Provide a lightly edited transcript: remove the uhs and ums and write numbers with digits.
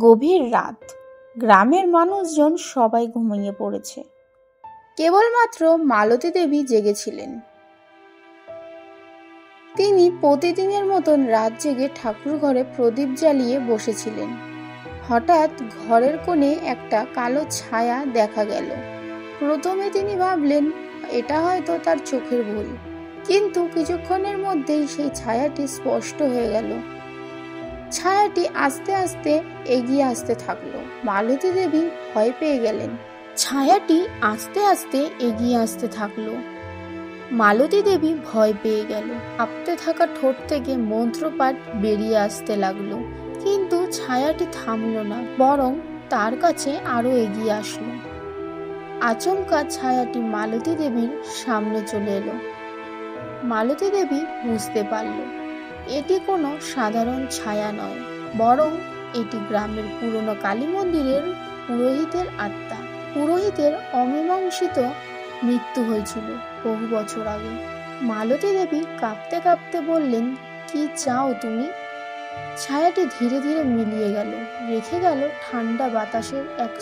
গভীর রাত, গ্রামের মানুষজন সবাই ঘুমিয়ে পড়েছে। কেবলমাত্র মালতী দেবী জেগেছিলেন। তিনি প্রতিদিনের মতন রাত জেগে ঠাকুর ঘরে প্রদীপ জ্বালিয়ে বসেছিলেন। হঠাৎ ঘরের কোণে একটা কালো ছায়া দেখা গেল। প্রথমে তিনি ভাবলেন এটা হয়তো তার চোখের ভুল, কিন্তু কিছুক্ষণের মধ্যেই সেই ছায়াটি স্পষ্ট হয়ে গেল। ছায়াটি আস্তে আস্তে এগিয়ে আসতে থাকলো। মালতী দেবী ভয় পেয়ে গেলেন। ছায়াটি আস্তে আস্তে এগিয়ে আসতে থাকলো। মালতী দেবী ভয় পেয়ে গেল। কাঁপতে থাকা ঠোঁট থেকে মন্ত্রপাঠ বেরিয়ে আসতে লাগলো, কিন্তু ছায়াটি থামলো না, বরং তার কাছে আরো এগিয়ে আসলো। আচমকা ছায়াটি মালতী দেবীর সামনে চলে এলো। মালতী দেবী বুঝতে পারল এটি কোনো সাধারণ ছায়া নয়, বরং এটি গ্রামের পুরনো কালী মন্দিরের পুরোহিতের আত্মা। পুরোহিতের অমীমাংসিত মৃত্যু হয়েছিল বহু বছর আগে। মালতী দেবী কাঁপতে কাঁপতে বললেন, কি চাও তুমি? ছায়াটি ধীরে ধীরে মিলিয়ে গেল, রেখে গেল ঠান্ডা বাতাসের এক